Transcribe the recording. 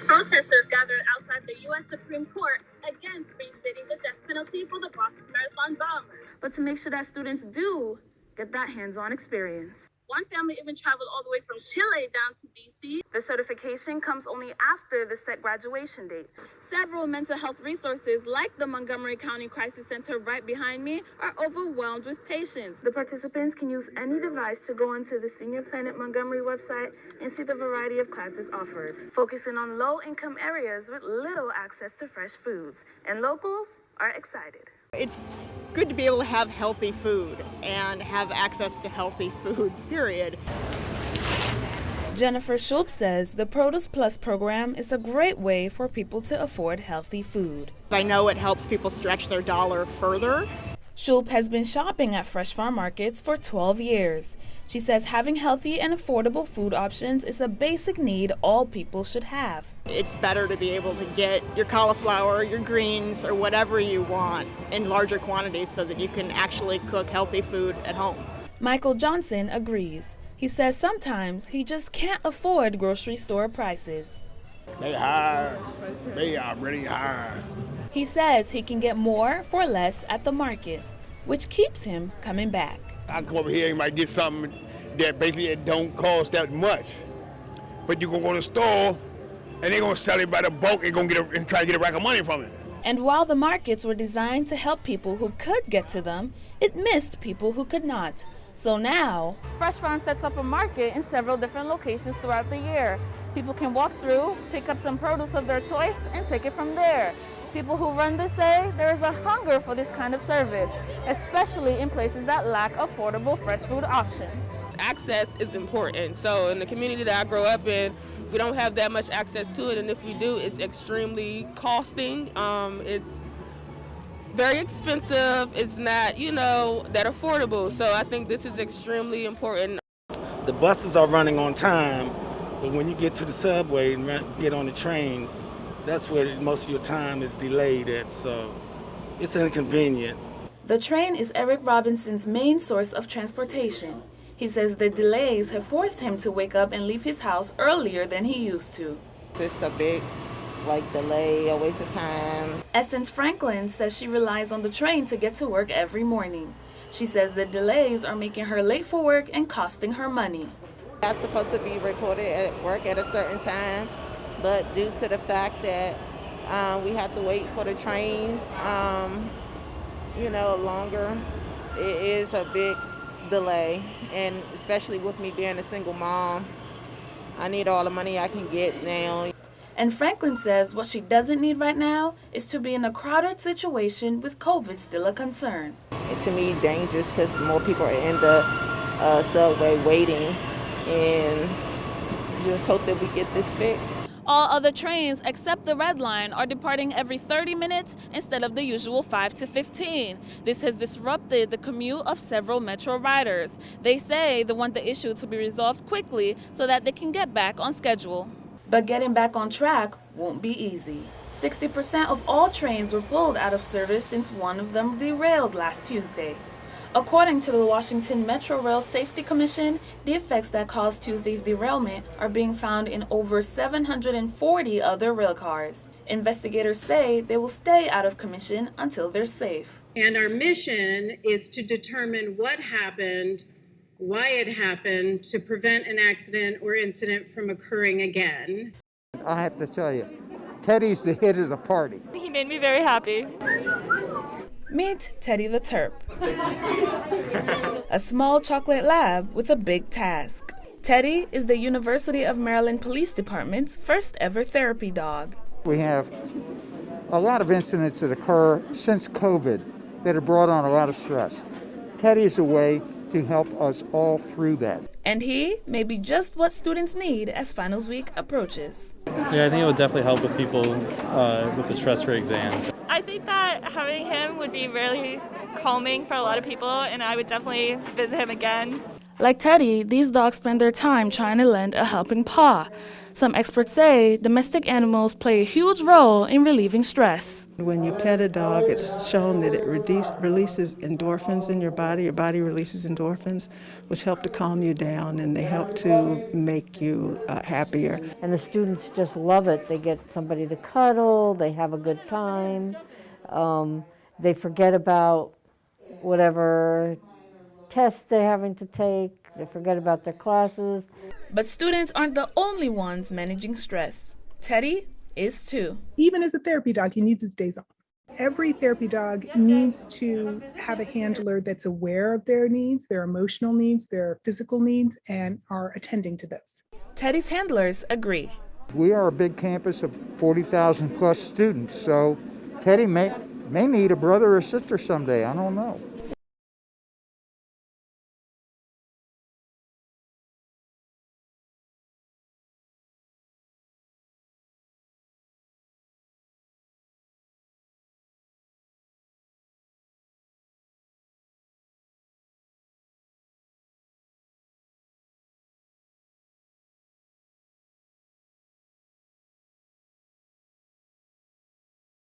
Protesters gathered outside the U.S. Supreme Court against reinstating the death penalty for the Boston Marathon bomber. But to make sure that students do get that hands-on experience. One family even traveled all the way from Chile down to D.C. The certification comes only after the set graduation date. Several mental health resources, like the Montgomery County Crisis Center right behind me, are overwhelmed with patients. The participants can use any device to go onto the Senior Planet Montgomery website and see the variety of classes offered, focusing on low-income areas with little access to fresh foods. And locals are excited. It's good to be able to have healthy food and have access to healthy food, period. Jennifer Schultz says the Produce Plus program is a great way for people to afford healthy food. I know it helps people stretch their dollar further. Schultz has been shopping at fresh farm markets for 12 years. She says having healthy and affordable food options is a basic need all people should have. It's better to be able to get your cauliflower, your greens, or whatever you want in larger quantities so that you can actually cook healthy food at home. Michael Johnson agrees. He says sometimes he just can't afford grocery store prices. They high. They are really high. He says he can get more for less at the market, which keeps him coming back. I come over here and might get something that basically it don't cost that much. But you can go to the store and they're going to sell it by the bulk and try to get a rack of money from it. And while the markets were designed to help people who could get to them, it missed people who could not. So now, Fresh Farm sets up a market in several different locations throughout the year. People can walk through, pick up some produce of their choice, and take it from there. People who run this say there is a hunger for this kind of service, especially in places that lack affordable fresh food options. Access is important. So in the community that I grow up in, we don't have that much access to it, and if we do, it's extremely costing. It's very expensive. It's not, that affordable. So I think this is extremely important. The buses are running on time, but when you get to the subway and get on the trains, that's where most of your time is delayed at, so it's inconvenient. The train is Eric Robinson's main source of transportation. He says the delays have forced him to wake up and leave his house earlier than he used to. It's a big, delay, a waste of time. Essence Franklin says she relies on the train to get to work every morning. She says the delays are making her late for work and costing her money. That's supposed to be reported at work at a certain time, but due to the fact that we have to wait for the trains, longer, it is a big delay. And especially with me being a single mom, I need all the money I can get now. And Franklin says what she doesn't need right now is to be in a crowded situation with COVID still a concern. And to me, dangerous because more people are in the subway waiting, and just hope that we get this fixed. All other trains except the Red Line are departing every 30 minutes instead of the usual 5 to 15. This has disrupted the commute of several Metro riders. They say they want the issue to be resolved quickly so that they can get back on schedule. But getting back on track won't be easy. 60% of all trains were pulled out of service since one of them derailed last Tuesday. According to the Washington Metro Rail Safety Commission, the effects that caused Tuesday's derailment are being found in over 740 other rail cars. Investigators say they will stay out of commission until they're safe. And our mission is to determine what happened, why it happened, to prevent an accident or incident from occurring again. I have to tell you, Teddy's the hit of the party. He made me very happy. Meet Teddy the Terp, a small chocolate lab with a big task. Teddy is the University of Maryland Police Department's first ever therapy dog. We have a lot of incidents that occur since COVID that have brought on a lot of stress. Teddy is a way to help us all through that. And he may be just what students need as finals week approaches. Yeah, I think it would definitely help with people with the stress for exams. I think that having him would be really calming for a lot of people, and I would definitely visit him again. Like Teddy, these dogs spend their time trying to lend a helping paw. Some experts say domestic animals play a huge role in relieving stress. When you pet a dog, it's shown that it releases endorphins in your body releases endorphins, which help to calm you down, and they help to make you happier. And the students just love it. They get somebody to cuddle, they have a good time, they forget about whatever tests they're having to take, they forget about their classes. But students aren't the only ones managing stress. Teddy is too. Even as a therapy dog, he needs his days off. Every therapy dog needs to have a handler that's aware of their needs, their emotional needs, their physical needs, and are attending to those. Teddy's handlers agree. We are a big campus of 40,000 plus students, so Teddy may need a brother or sister someday. I don't know.